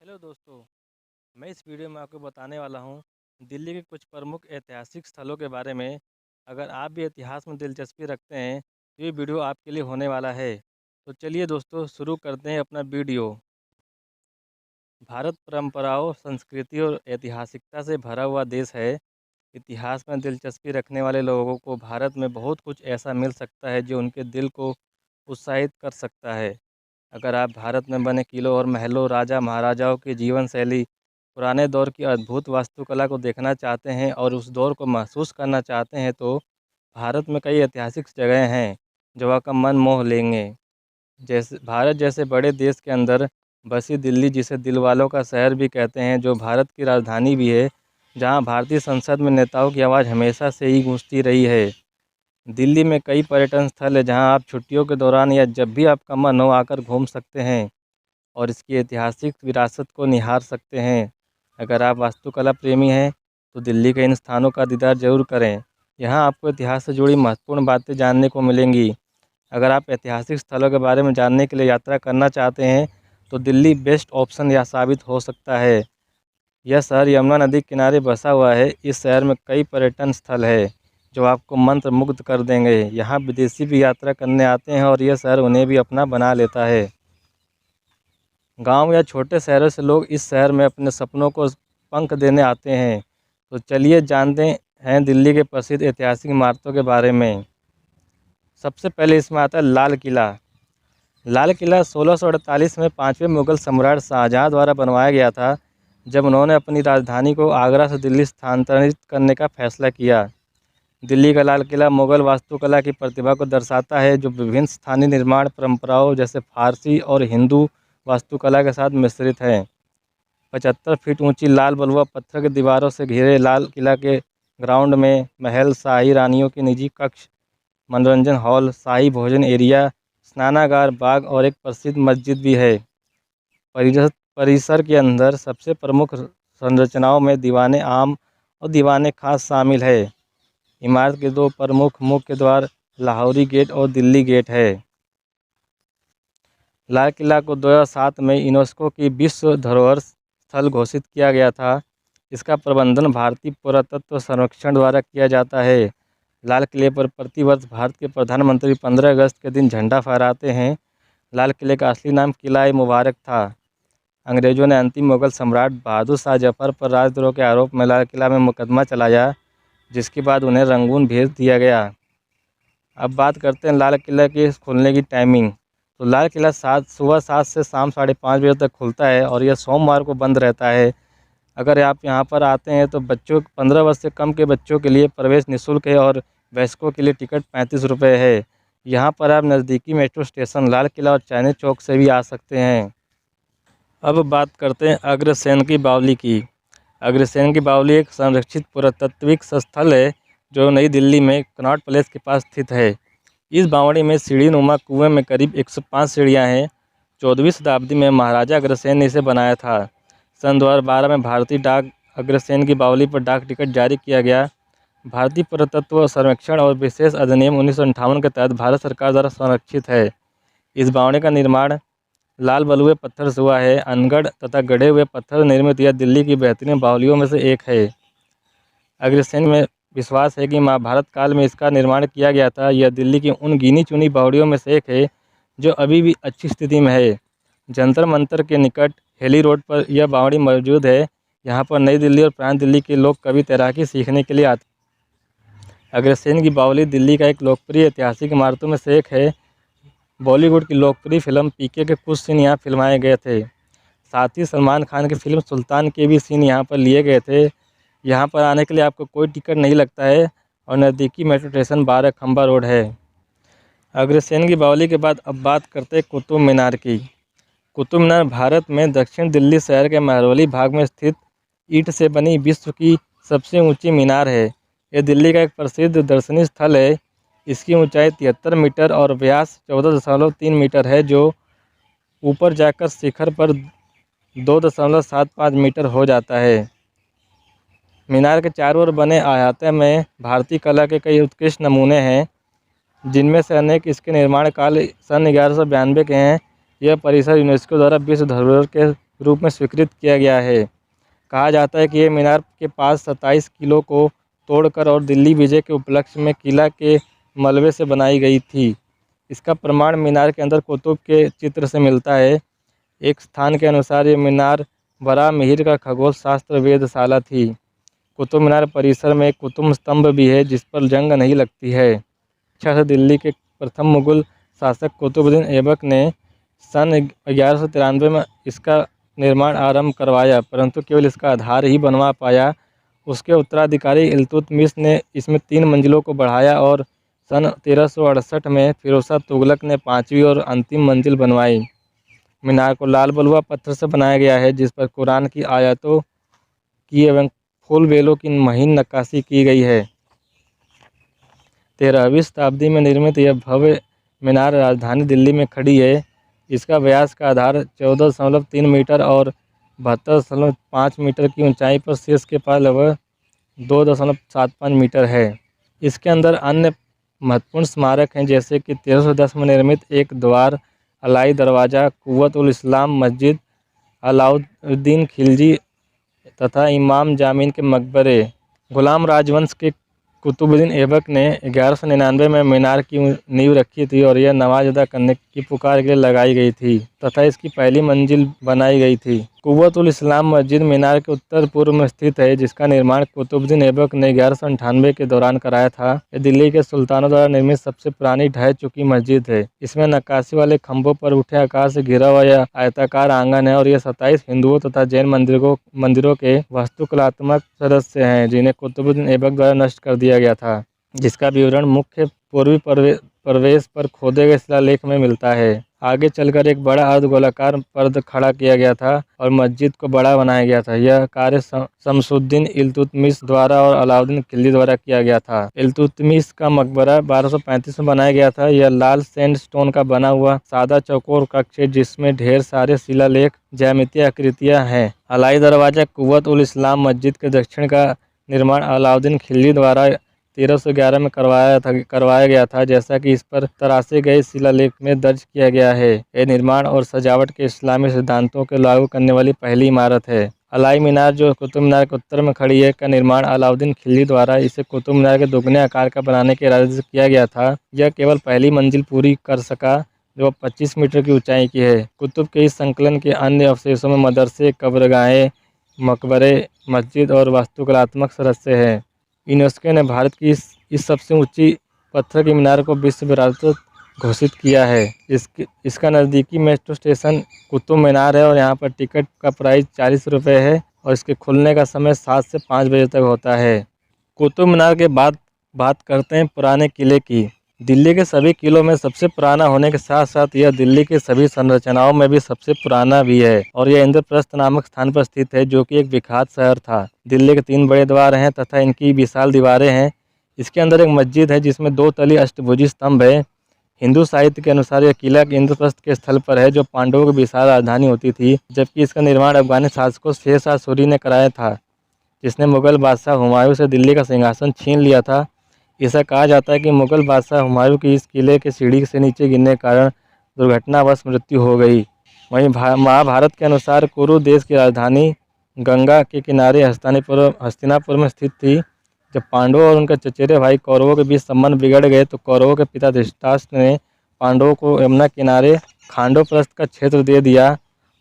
Hello दोस्तों, मैं इस वीडियो में आपको बताने वाला हूँ दिल्ली के कुछ प्रमुख ऐतिहासिक स्थलों के बारे में। अगर आप भी इतिहास में दिलचस्पी रखते हैं तो ये वीडियो आपके लिए होने वाला है। तो चलिए दोस्तों शुरू करते हैं अपना वीडियो। भारत परंपराओं, संस्कृति और ऐतिहासिकता से भरा हुआ देश है। इतिहास में दिलचस्पी रखने वाले लोगों को भारत में बहुत कुछ ऐसा मिल सकता है जो उनके दिल को उत्साहित कर सकता है। अगर आप भारत में बने किलों और महलों, राजा महाराजाओं की जीवन शैली, पुराने दौर की अद्भुत वास्तुकला को देखना चाहते हैं और उस दौर को महसूस करना चाहते हैं तो भारत में कई ऐतिहासिक जगह हैं जो आपका मन मोह लेंगे। जैसे भारत जैसे बड़े देश के अंदर बसी दिल्ली, जिसे दिलवालों का शहर भी कहते हैं, जो भारत की राजधानी भी है, जहां भारतीय संसद में नेताओं की आवाज़ हमेशा से ही गूंजती रही है। दिल्ली में कई पर्यटन स्थल है जहां आप छुट्टियों के दौरान या जब भी आपका मन हो आकर घूम सकते हैं और इसकी ऐतिहासिक विरासत को निहार सकते हैं। अगर आप वास्तुकला प्रेमी हैं तो दिल्ली के इन स्थानों का दीदार जरूर करें। यहाँ आपको इतिहास से जुड़ी महत्वपूर्ण बातें जानने को मिलेंगी। अगर आप ऐतिहासिक स्थलों के बारे में जानने के लिए यात्रा करना चाहते हैं तो दिल्ली बेस्ट ऑप्शन यह साबित हो सकता है। यह शहर यमुना नदी के किनारे बसा हुआ है। इस शहर में कई पर्यटन स्थल है जो आपको मंत्रमुग्ध कर देंगे। यहाँ विदेशी भी यात्रा करने आते हैं और यह शहर उन्हें भी अपना बना लेता है। गांव या छोटे शहरों से लोग इस शहर में अपने सपनों को पंख देने आते हैं। तो चलिए जानते हैं दिल्ली के प्रसिद्ध ऐतिहासिक इमारतों के बारे में। सबसे पहले इसमें आता है लाल किला। लाल किला 1648 में 5वें मुगल सम्राट शाहजहां द्वारा बनवाया गया था, जब उन्होंने अपनी राजधानी को आगरा से दिल्ली स्थानांतरित करने का फैसला किया। दिल्ली का लाल किला मुगल वास्तुकला की प्रतिभा को दर्शाता है, जो विभिन्न स्थानीय निर्माण परंपराओं जैसे फारसी और हिंदू वास्तुकला के साथ मिश्रित है। 75 फीट ऊंची लाल बलुआ पत्थर की दीवारों से घिरे लाल किला के ग्राउंड में महल, शाही रानियों के निजी कक्ष, मनोरंजन हॉल, शाही भोजन एरिया, स्नानागार, बाग और एक प्रसिद्ध मस्जिद भी है। परिसर के अंदर सबसे प्रमुख संरचनाओं में दीवाने आम और दीवाने खास शामिल है। इमारत के दो प्रमुख मुख्य द्वार लाहौरी गेट और दिल्ली गेट है। लाल किला को 2007 में यूनेस्को की विश्व धरोहर स्थल घोषित किया गया था। इसका प्रबंधन भारतीय पुरातत्व सर्वेक्षण द्वारा किया जाता है। लाल किले पर प्रतिवर्ष भारत के प्रधानमंत्री 15 अगस्त के दिन झंडा फहराते हैं। लाल किले का असली नाम किला मुबारक था। अंग्रेजों ने अंतिम मुगल सम्राट बहादुर शाह जफर पर राजद्रोह के आरोप में लाल किला में मुकदमा चलाया, जिसके बाद उन्हें रंगून भेज दिया गया। अब बात करते हैं लाल किला के खुलने की टाइमिंग। तो लाल किला सुबह 7 से शाम 5:30 बजे तक खुलता है और यह सोमवार को बंद रहता है। अगर आप यहाँ पर आते हैं तो 15 वर्ष से कम के बच्चों के लिए प्रवेश निःशुल्क है और वयस्कों के लिए टिकट 35 रुपये है। यहाँ पर आप नज़दीकी मेट्रो स्टेशन लाल किला और चांदनी चौक से भी आ सकते हैं। अब बात करते हैं अग्रसेन की बावली की। अग्रसेन की बावली एक संरक्षित पुरातात्विक स्थल है जो नई दिल्ली में कनॉट प्लेस के पास स्थित है। इस बावड़ी में सीढ़ी नुमा कुएं में करीब 105 सीढ़ियाँ हैं। 14वीं शताब्दी में महाराजा अग्रसेन ने इसे बनाया था। सन 2012 में भारतीय डाक अग्रसेन की बावली पर डाक टिकट जारी किया गया। भारतीय पुरातत्व सर्वेक्षण और विशेष अधिनियम 1958 के तहत भारत सरकार द्वारा संरक्षित है। इस बावड़ी का निर्माण लाल बलुए पत्थर से हुआ है। अनगढ़ तथा गढ़े हुए पत्थर निर्मित यह दिल्ली की बेहतरीन बावलियों में से एक है। अग्रसेन में विश्वास है कि महाभारत काल में इसका निर्माण किया गया था। यह दिल्ली की उन गिनी चुनी बावड़ियों में से एक है जो अभी भी अच्छी स्थिति में है। जंतर मंतर के निकट हेली रोड पर यह बावड़ी मौजूद है। यहाँ पर नई दिल्ली और पुरानी दिल्ली के लोग कभी तैराकी सीखने के लिए आते। अग्रसेन की बावली दिल्ली का एक लोकप्रिय ऐतिहासिक इमारतों में से एक है। बॉलीवुड की लोकप्रिय फिल्म पीके के कुछ सीन यहाँ फिल्माए गए थे। साथ ही सलमान खान की फिल्म सुल्तान के भी सीन यहाँ पर लिए गए थे। यहाँ पर आने के लिए आपको कोई टिकट नहीं लगता है और नज़दीकी मेट्रो स्टेशन 12 खंबा रोड है। अग्रसेन की बावली के बाद अब बात करते हैं कुतुब मीनार की। कुतुब मीनार भारत में दक्षिण दिल्ली शहर के महरौली भाग में स्थित ईंट से बनी विश्व की सबसे ऊंची मीनार है। यह दिल्ली का एक प्रसिद्ध दर्शनीय स्थल है। इसकी ऊंचाई 73 मीटर और व्यास 14.3 मीटर है, जो ऊपर जाकर शिखर पर 2.75 मीटर हो जाता है। मीनार के चारों ओर बने अहाते में भारतीय कला के कई उत्कृष्ट नमूने हैं, जिनमें से अनेक इसके निर्माण काल सन 1192 के हैं। यह परिसर यूनेस्को द्वारा विश्व धरोहर के रूप में स्वीकृत किया गया है। कहा जाता है कि ये मीनार के पास 27 किलो को तोड़कर और दिल्ली विजय के उपलक्ष्य में किला के मलबे से बनाई गई थी। इसका प्रमाण मीनार के अंदर कुतुब के चित्र से मिलता है। एक स्थान के अनुसार ये मीनार बड़ा मिहिर का खगोल शास्त्र वेधशाला थी। कुतुब मीनार परिसर में एक कुतुब स्तंभ भी है जिस पर जंग नहीं लगती है। इच्छा से दिल्ली के प्रथम मुगल शासक कुतुबुद्दीन ऐबक ने सन 1193 में इसका निर्माण आरंभ करवाया, परंतु केवल इसका आधार ही बनवा पाया। उसके उत्तराधिकारी इल्तुतमिश ने इसमें 3 मंजिलों को बढ़ाया और सन 1368 में फिरोज तुगलक ने 5वीं और अंतिम मंजिल बनवाई। मीनार को लाल बलुआ पत्थर से बनाया गया है जिस पर कुरान की आयतों की एवं फूल बेलों की महीन नक्काशी की गई है। 13वीं शताब्दी में निर्मित यह भव्य मीनार राजधानी दिल्ली में खड़ी है। इसका व्यास का आधार 14.3 मीटर और 72.5 मीटर की ऊंचाई पर शीर्ष के पास लगभग 2.75 मीटर है। इसके अंदर अन्य महत्वपूर्ण स्मारक हैं जैसे कि 1310 में निर्मित एक द्वार, अलाई दरवाज़ा, कुव्वत-उल-इस्लाम मस्जिद, अलाउद्दीन खिलजी तथा इमाम जामीन के मकबरे। गुलाम राजवंश के कुतुबुद्दीन ऐबक ने 1199 में मीनार की नींव रखी थी और यह नमाज अदा करने की पुकार के लिए लगाई गई थी तथा इसकी पहली मंजिल बनाई गई थी। कुव्वत-उल-इस्लाम मस्जिद मीनार के उत्तर पूर्व में स्थित है जिसका निर्माण कुतुबुद्दीन ऐबक ने 1198 के दौरान कराया था। यह दिल्ली के सुल्तानों द्वारा निर्मित सबसे पुरानी ढह चुकी मस्जिद है। इसमें नक्काशी वाले खंभों पर उठे आकार से घिरा हुआ यह आयताकार आंगन है और यह 27 हिंदुओं तथा जैन मंदिरों के वास्तुकलात्मक सदस्य हैं जिन्हें कुतुबुद्दीन ऐबक द्वारा नष्ट कर दिया गया था, जिसका विवरण मुख्य पूर्वी प्रवेश पर खोदे गए शिलालेख में मिलता है। आगे चलकर एक बड़ा अर्धगोलाकार पर्द खड़ा किया गया था और मस्जिद को बड़ा बनाया गया था। यह कार्य शमसुद्दीन इल्तुतमिश द्वारा और अलाउद्दीन खिलजी द्वारा किया गया था। इल्तुतमिश का मकबरा 1235 में बनाया गया था। यह लाल सैंडस्टोन का बना हुआ सादा चौकोर कक्ष है जिसमें ढेर सारे शिलालेख ज्यामितीय आकृतियां हैं। अलाई दरवाजा कुव्वत-उल-इस्लाम मस्जिद के दक्षिण का निर्माण अलाउद्दीन खिलजी द्वारा 1311 में करवाया गया था, जैसा कि इस पर तराशे गए शिलालेख में दर्ज किया गया है। यह निर्माण और सजावट के इस्लामी सिद्धांतों को लागू करने वाली पहली इमारत है। अलाई मीनार जो कुतुब मीनार के उत्तर में खड़ी है का निर्माण अलाउद्दीन खिलजी द्वारा इसे कुतुब मीनार के दोगुने आकार का बनाने के इरादे से किया गया था। यह केवल पहली मंजिल पूरी कर सका जो 25 मीटर की ऊंचाई की है। कुतुब के इस संकलन के अन्य अवशेषों में मदरसे, कब्रगाहें, मकबरे, मस्जिद और वास्तुकलात्मक सदस्य हैं। यूनेस्को ने भारत की इस सबसे ऊंची पत्थर की मीनार को विश्व विरासत घोषित किया है। इसका नज़दीकी मेट्रो स्टेशन कुतुब मीनार है और यहाँ पर टिकट का प्राइस 40 रुपये है और इसके खुलने का समय 7 से 5 बजे तक होता है। कुतुब मीनार के बाद बात करते हैं पुराने किले की। दिल्ली के सभी किलों में सबसे पुराना होने के साथ साथ यह दिल्ली की सभी संरचनाओं में भी सबसे पुराना भी है और यह इंद्रप्रस्थ नामक स्थान पर स्थित है जो कि एक विख्यात शहर था। दिल्ली के 3 बड़े द्वार हैं तथा इनकी विशाल दीवारें हैं। इसके अंदर एक मस्जिद है जिसमें 2 तली अष्टभुजी स्तंभ है। हिंदू साहित्य के अनुसार यह किला इंद्रप्रस्थ के स्थल पर है जो पांडवों की विशाल राजधानी होती थी, जबकि इसका निर्माण अफगानी शासकों शेर शाह सूरी ने कराया था जिसने मुगल बादशाह हुमायूं से दिल्ली का सिंहासन छीन लिया था। ऐसा कहा जाता है कि मुगल बादशाह हुमायूं की इस किले के सीढ़ी से नीचे गिरने के कारण दुर्घटनावश मृत्यु हो गई। वहीं महाभारत के अनुसार कुरु देश की राजधानी गंगा के किनारे हस्तिनापुर में स्थित थी। जब पांडवों और उनके चचेरे भाई कौरवों के बीच संबंध बिगड़ गए तो कौरवों के पिता धृतराष्ट्र ने पांडवों को यमुना किनारे खांडवप्रस्थ का क्षेत्र दे दिया।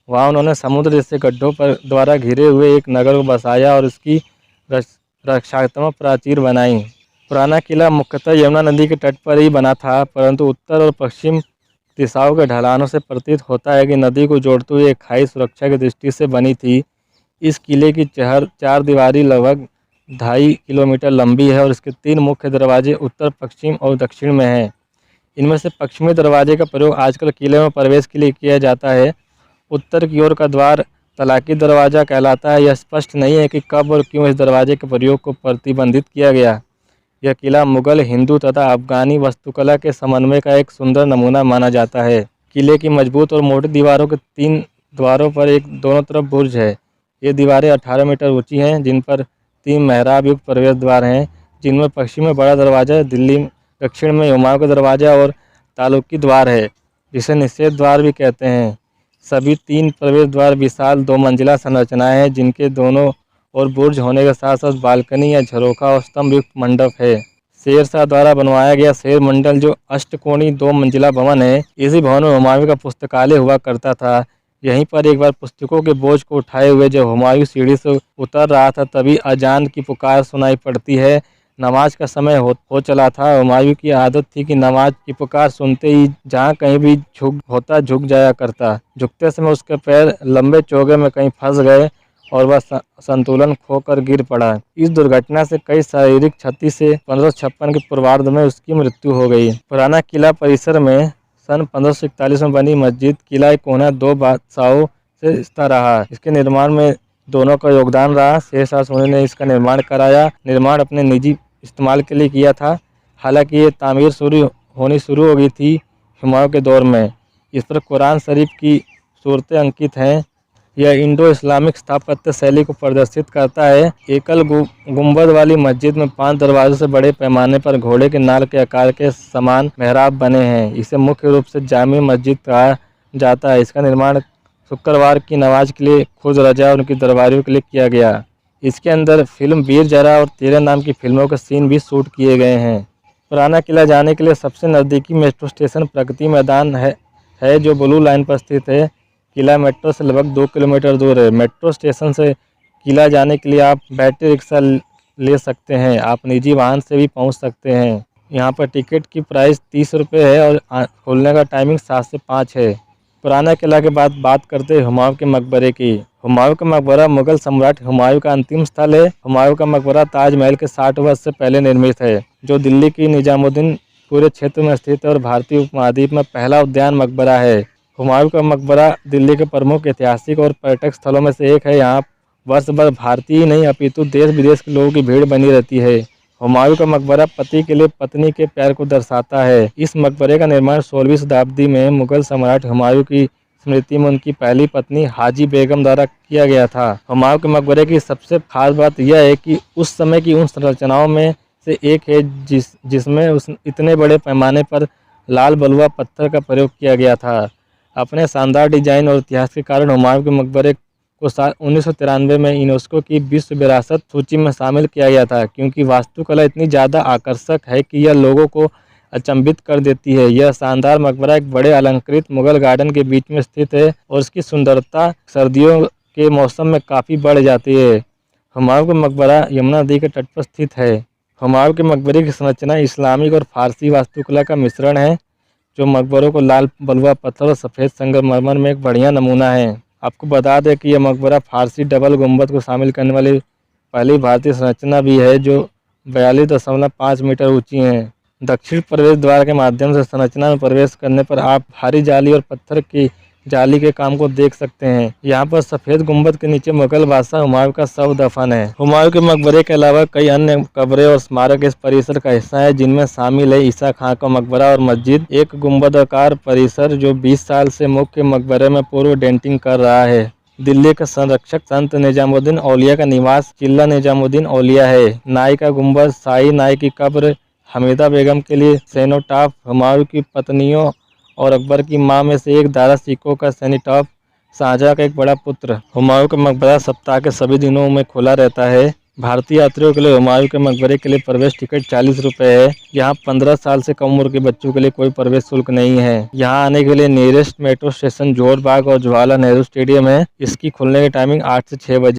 वहाँ उन्होंने समुद्र जैसे गड्ढों पर द्वारा घिरे हुए एक नगर को बसाया और उसकी रक्षात्मक प्राचीर बनाई। पुराना किला मुख्यतः यमुना नदी के तट पर ही बना था, परंतु उत्तर और पश्चिम दिशाओं के ढलानों से प्रतीत होता है कि नदी को जोड़ते हुए एक खाई सुरक्षा की दृष्टि से बनी थी। इस किले की चार दीवारी लगभग 2.5 किलोमीटर लंबी है और इसके 3 मुख्य दरवाजे उत्तर, पश्चिम और दक्षिण में हैं। इनमें से पश्चिमी दरवाजे का प्रयोग आजकल किले में प्रवेश के लिए किया जाता है। उत्तर की ओर का द्वार तलाकी दरवाज़ा कहलाता है। यह स्पष्ट नहीं है कि कब और क्यों इस दरवाजे के प्रयोग को प्रतिबंधित किया गया। यह किला मुगल, हिंदू तथा अफगानी वास्तुकला के समन्वय का एक सुंदर नमूना माना जाता है। किले की मजबूत और मोटी दीवारों के 3 द्वारों पर एक दोनों तरफ बुर्ज है। ये दीवारें 18 मीटर ऊंची हैं जिन पर 3 मेहराब युक्त प्रवेश द्वार हैं, जिनमें पश्चिम में बड़ा दरवाजा, दिल्ली दक्षिण में हुमायूं का दरवाजा और तालुकी द्वार है जिसे निषेध द्वार भी कहते हैं। सभी 3 प्रवेश द्वार विशाल 2 मंजिला संरचनाएं हैं, जिनके दोनों ओर बुर्ज होने के साथ साथ बालकनी या झरोखा और स्तंभ युक्त मंडप है। शेरशाह द्वारा बनवाया गया शेर मंडल, जो अष्टकोणीय 2 मंजिला भवन है, इसी भवन में हुमायूं का पुस्तकालय हुआ करता था। यहीं पर एक बार पुस्तकों के बोझ को उठाए हुए जब हुमायूं सीढ़ी से उतर रहा था, तभी अजान की पुकार सुनाई पड़ती है। नमाज का समय हो चला था। हुमायूं की आदत थी कि नमाज की पुकार सुनते ही जहाँ कहीं भी झुक जाया करता। झुकते समय उसके पैर लंबे चौगे में कहीं फंस गए और वह संतुलन खोकर गिर पड़ा। इस दुर्घटना से कई शारीरिक क्षति से 1556 के पूर्वार्ध में उसकी मृत्यु हो गई। पुराना किला परिसर में सन 1541 में बनी मस्जिद किला कोना 2 बादशाहों से रिश्ता रहा। इसके निर्माण में दोनों का योगदान रहा। शेरशाह सूरी ने इसका निर्माण कराया। निर्माण अपने निजी इस्तेमाल के लिए किया था। हालांकि ये तामीर होनी शुरू हो गई थी हुमायूं के दौर में। इस पर कुरान शरीफ की सूरतें अंकित हैं। यह इंडो इस्लामिक स्थापत्य शैली को प्रदर्शित करता है। एकल गुंबद वाली मस्जिद में 5 दरवाजों से बड़े पैमाने पर घोड़े के नाल के आकार के समान मेहराब बने हैं। इसे मुख्य रूप से जामी मस्जिद कहा जाता है। इसका निर्माण शुक्रवार की नमाज के लिए खुद रजा और उनकी दरबारियों के लिए किया गया। इसके अंदर फिल्म वीर ज़रा और तेरे नाम की फिल्मों के सीन भी शूट किए गए हैं। पुराना किला जाने के लिए सबसे नज़दीकी मेट्रो स्टेशन प्रगति मैदान है जो ब्लू लाइन पर स्थित है। किला मेट्रो से लगभग 2 किलोमीटर दूर है। मेट्रो स्टेशन से किला जाने के लिए आप बैटरी रिक्शा ले सकते हैं। आप निजी वाहन से भी पहुंच सकते हैं। यहाँ पर टिकट की प्राइस 30 रुपये है और खुलने का टाइमिंग 7 से 5 है। पुराना किला के बाद बात करते हैं हुमायूं के मकबरे की। हुमायूं का मकबरा मुगल सम्राट हुमायूं का अंतिम स्थल है। हुमायूं का मकबरा ताजमहल के 60 वर्ष से पहले निर्मित है, जो दिल्ली की निजामुद्दीन पूरे क्षेत्र में स्थित है और भारतीय उपमहाद्वीप में पहला उद्यान मकबरा है। हुमायूं का मकबरा दिल्ली के प्रमुख ऐतिहासिक और पर्यटक स्थलों में से एक है। यहाँ वर्ष भर भारतीय ही नहीं अपितु देश विदेश के लोगों की भीड़ बनी रहती है। हुमायूं का मकबरा पति के लिए पत्नी के प्यार को दर्शाता है। इस मकबरे का निर्माण 16वीं शताब्दी में मुगल सम्राट हुमायूं की स्मृति में उनकी पहली पत्नी हाजी बेगम द्वारा किया गया था। हुमायूं के मकबरे की सबसे खास बात यह है कि उस समय की उन संरचनाओं में से एक है जिसमें इतने बड़े पैमाने पर लाल बलुआ पत्थर का प्रयोग किया गया था। अपने शानदार डिजाइन और इतिहास के कारण हुमायूं के मकबरे को साल 1993 में यूनेस्को की विश्व विरासत सूची में शामिल किया गया था, क्योंकि वास्तुकला इतनी ज़्यादा आकर्षक है कि यह लोगों को अचंभित कर देती है। यह शानदार मकबरा एक बड़े अलंकृत मुगल गार्डन के बीच में स्थित है और इसकी सुंदरता सर्दियों के मौसम में काफ़ी बढ़ जाती है। हुमायूं का मकबरा यमुना नदी के तट पर स्थित है। हुमायूं के मकबरे की संरचना इस्लामिक और फारसी वास्तुकला का मिश्रण है, जो मकबरों को लाल बलुआ पत्थर और सफ़ेद संगमरमर में एक बढ़िया नमूना है। आपको बता दें कि यह मकबरा फारसी डबल गुंबद को शामिल करने वाली पहली भारतीय संरचना भी है, जो 42.5 मीटर ऊंची है। दक्षिण प्रवेश द्वार के माध्यम से संरचना में प्रवेश करने पर आप भारी जाली और पत्थर की जाली के काम को देख सकते हैं। यहाँ पर सफ़ेद गुंबद के नीचे मुगल बादशाह हुमायूं का शव दफन है। हुमायूं के मकबरे के अलावा कई अन्य कब्रें और स्मारक इस परिसर का हिस्सा है, जिनमें शामिल है ईसा खां का मकबरा और मस्जिद, एक गुंबदाकार परिसर जो 20 साल से मुख्य मकबरे में पूर्व डेंटिंग कर रहा है। दिल्ली का संरक्षक संत निजामुद्दीन औलिया का निवास किला निजामुद्दीन औलिया है। नाई का गुंबद, शाही नाई की कब्र, हमीदा बेगम के लिए सेनोटाफ, हुमायूं की पत्नियों और अकबर की मां में से एक दारा सिको का सेनीटॉफ, शाहजहां का एक बड़ा पुत्र। हुमायूं का मकबरा सप्ताह के सभी दिनों में खुला रहता है। भारतीय यात्रियों के लिए हुमायूं के मकबरे के लिए प्रवेश टिकट 40 रुपये है। यहाँ 15 साल से कम उम्र के बच्चों के लिए कोई प्रवेश शुल्क नहीं है। यहाँ आने के लिए नियरेस्ट मेट्रो स्टेशन जोर बाग और जवाहरलाल नेहरू स्टेडियम है। इसकी खुलने की टाइमिंग 8 से 6 बजे।